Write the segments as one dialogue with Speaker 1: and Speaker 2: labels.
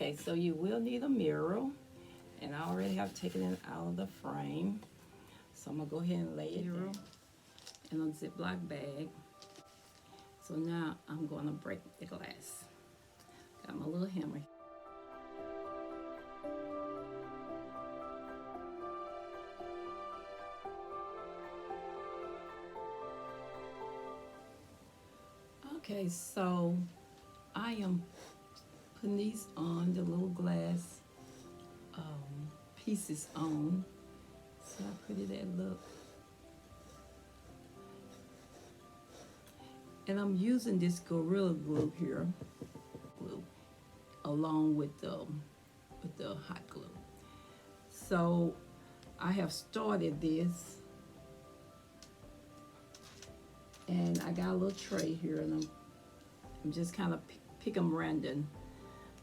Speaker 1: Okay, so you will need a mirror, and I already have taken it out of the frame. So I'm gonna go ahead and lay it down in a Ziploc bag. So now I'm gonna break the glass. Got my little hammer. Okay, so I am putting these on, the little glass pieces on. See how pretty that look. And I'm using this Gorilla Glue here, glue, along with the hot glue. So I have started this, and I got a little tray here, and I'm just kind of pick them random.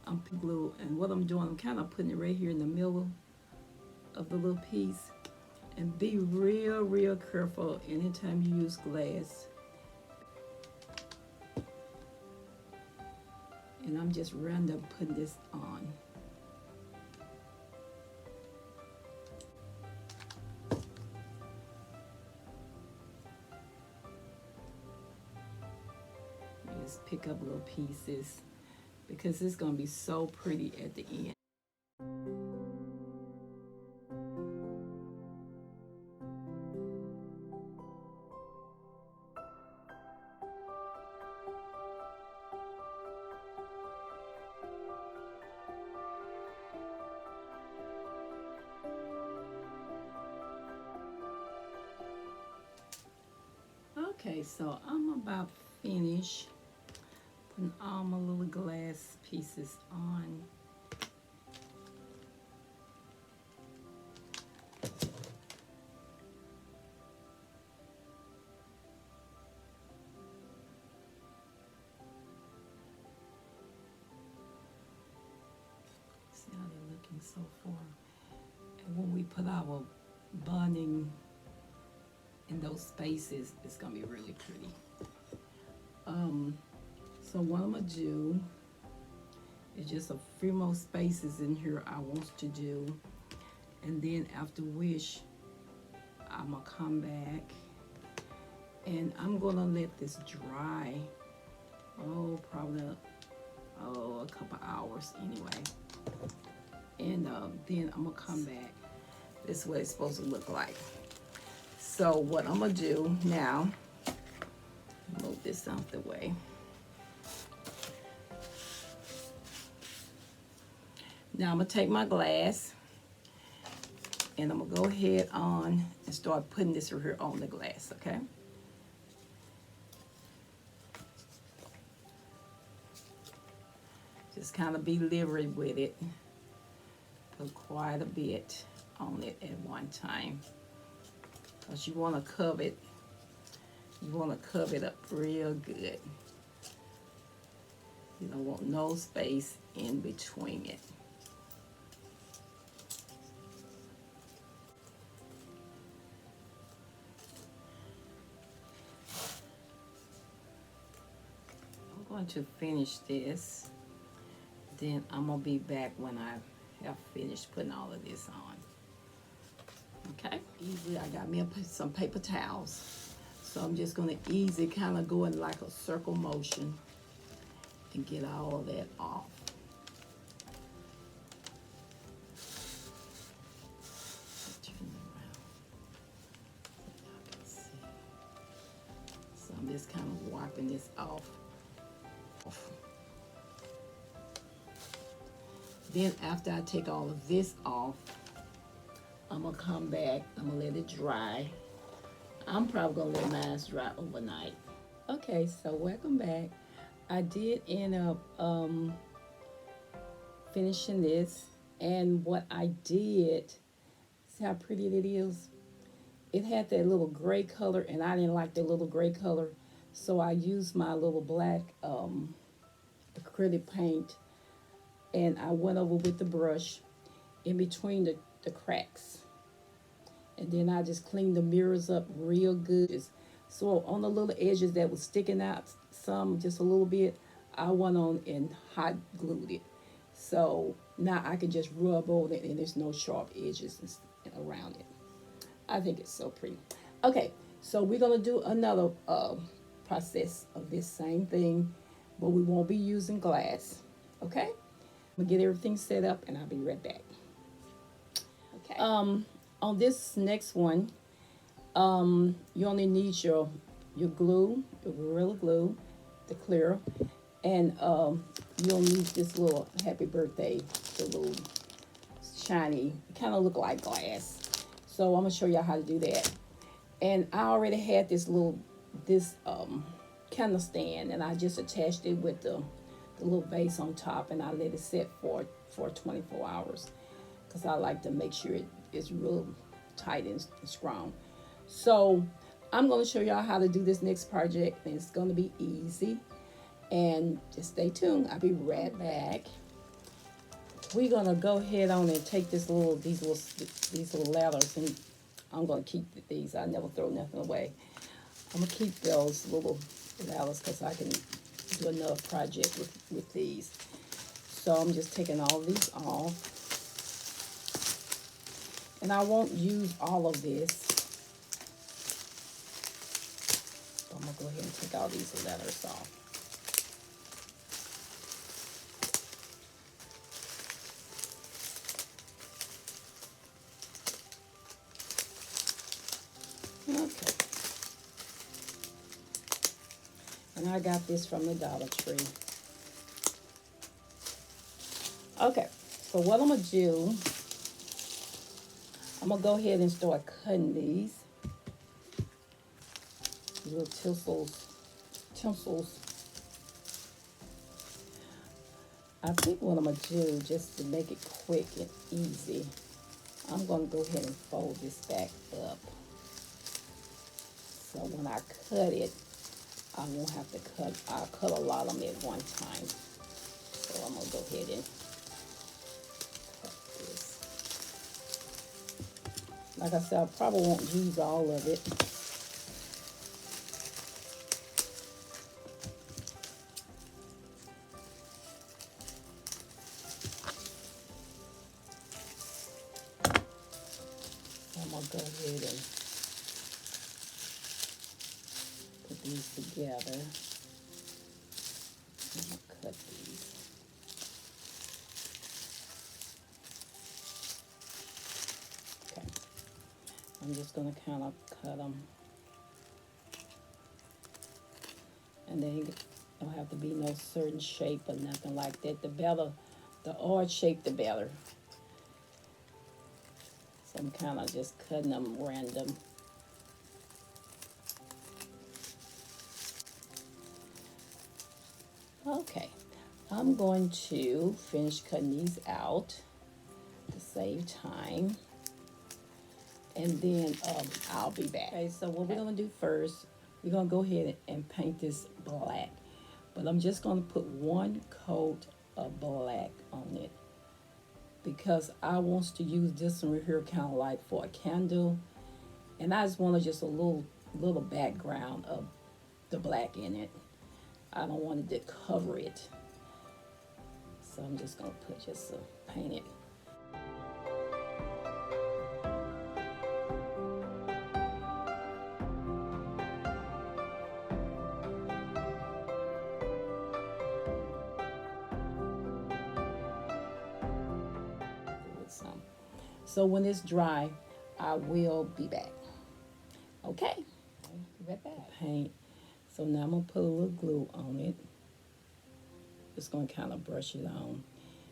Speaker 1: I'm glue, and what I'm doing, I'm kind of putting it right here in the middle of the little piece. And be real careful anytime you use glass. And I'm just random putting this on. Just pick up little pieces because it's going to be so pretty at the end. Okay, so I'm about finished putting all my little glass pieces on. See how they're looking so far. And when we put our bunning in those spaces, it's gonna be really pretty. So what I'm gonna do is just a few more spaces in here I want to do, and then after which I'm gonna come back and I'm gonna let this dry. Probably a couple hours anyway, and then I'm gonna come back. This is what it's supposed to look like. So what I'm gonna do now, move this out the way. Now I'm gonna take my glass and I'm gonna go ahead on and start putting this right here on the glass, okay? Just kind of be liberal with it. Put quite a bit on it at one time, because you want to cover it. You want to cover it up real good. You don't want no space in between it. I'm going to finish this. Then I'm going to be back when I have finished putting all of this on. Okay, easy. I got me some paper towels. So I'm just going to easy kind of go in like a circle motion and get all of that off. Turn it around so y'all can see. So I'm just kind of wiping this off. Then after I take all of this off, I'm gonna come back, I'm gonna let it dry. I'm probably gonna let mine dry overnight. Okay, so welcome back. I did end up finishing this, and what I did, see how pretty it is? It had that little gray color, and I didn't like the little gray color, so I used my little black acrylic paint, and I went over with the brush in between the cracks. And then I just cleaned the mirrors up real good. So on the little edges that was sticking out some, just a little bit, I went on and hot glued it. So now I can just rub over it and there's no sharp edges around it. I think it's so pretty. Okay, so we're gonna do another process of this same thing, but we won't be using glass. Okay, I'm gonna get everything set up and I'll be right back. Okay. On this next one, you only need your glue, your Gorilla Glue, the clear, and you'll need this little happy birthday, the little shiny, kind of look like glass. So I'm gonna show y'all how to do that. And I already had this candle stand, and I just attached it with the little vase on top, and I let it sit for 24 hours because I like to make sure it's real tight and strong. So I'm going to show y'all how to do this next project, and it's going to be easy. And just stay tuned. I'll be right back. We're going to go ahead on and take these little ladders, and I'm going to keep these. I never throw nothing away. I'm going to keep those little ladders because I can do another project with these. So I'm just taking all these off. And I won't use all of this. So I'm going to go ahead and take all these letters off. Okay. And I got this from the Dollar Tree. Okay, so what I'm going to do, I'm going to go ahead and start cutting these little tinsels. I think what I'm going to do, just to make it quick and easy, I'm going to go ahead and fold this back up. So when I cut it, I won't have to I'll cut a lot of them at one time. So I'm going to go ahead and cut this. Like I said, I probably won't use all of it. I'm going to go ahead and put these together. I'm going to cut these. Okay. I'm just going to kind of cut them. And then it don't have to be no certain shape or nothing like that. The better, the odd shape, the better. So I'm kind of just cutting them random. Okay, I'm going to finish cutting these out to save time. And then I'll be back. Okay, so what we're going to do first, we're going to go ahead and paint this black. But I'm just going to put one coat of black on it, because I want to use this one right here kind of like for a candle. And I just want just a little background of the black in it. I don't want it to cover it. So I'm just going to put just to paint it. So when it's dry, I will be back. Okay, be right back. Paint. So now I'm gonna put a little glue on it. Just gonna kind of brush it on,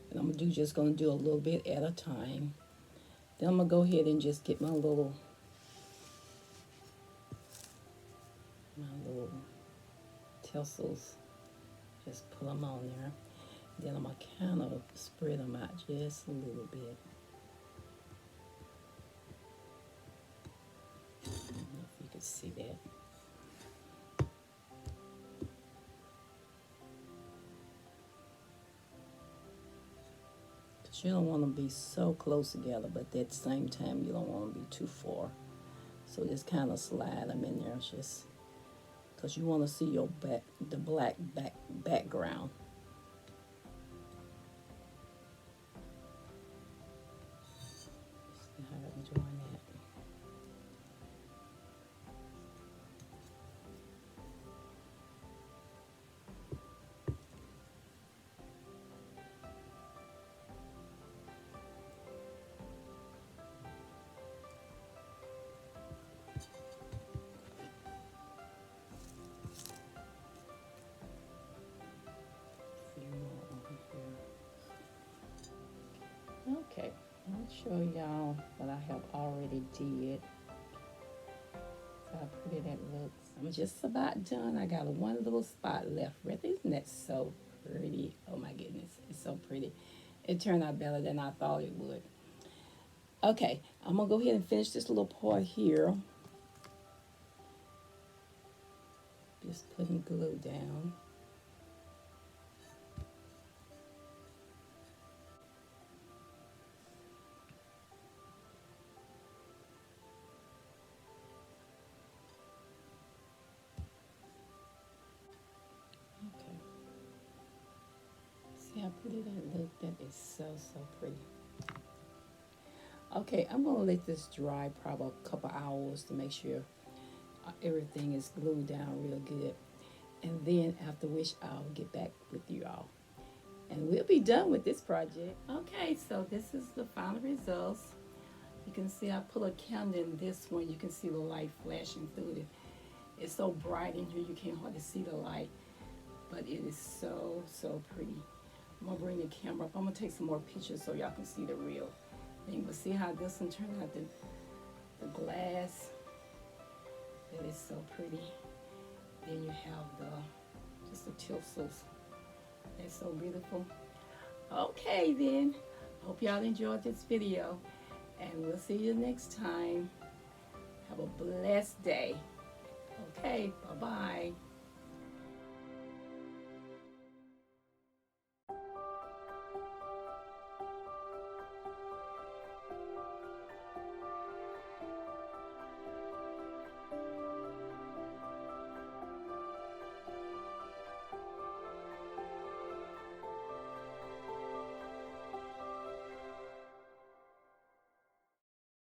Speaker 1: and I'm just gonna do a little bit at a time. Then I'm gonna go ahead and just get my little tassels. Just put them on there. Then I'm gonna kind of spread them out just a little bit. I don't know if you can see that. But you don't want to be so close together, but at the same time, you don't want to be too far. So just kind of slide them in there, just because you want to see the black background. I'll show y'all what I have already did. See how pretty that looks. I'm just about done. I got one little spot left. Really, isn't that so pretty? Oh my goodness, it's so pretty. It turned out better than I thought it would. Okay, I'm gonna go ahead and finish this little part here. Just putting glue down. Okay. See how pretty that look? That is so, so pretty. Okay, I'm gonna let this dry probably a couple hours to make sure everything is glued down real good. And then after which I'll get back with you all. And we'll be done with this project. Okay, so this is the final results. You can see I put a candle in this one. You can see the light flashing through it. It's so bright in here you can't hardly see the light. But it is so, so pretty. I'm gonna bring the camera up. I'm gonna take some more pictures so y'all can see the real thing. But see how this one turned out, the glass. That is so pretty. Then you have just the tinsels. That's so beautiful. Okay then, hope y'all enjoyed this video, and we'll see you next time. Have a blessed day. Okay, bye-bye.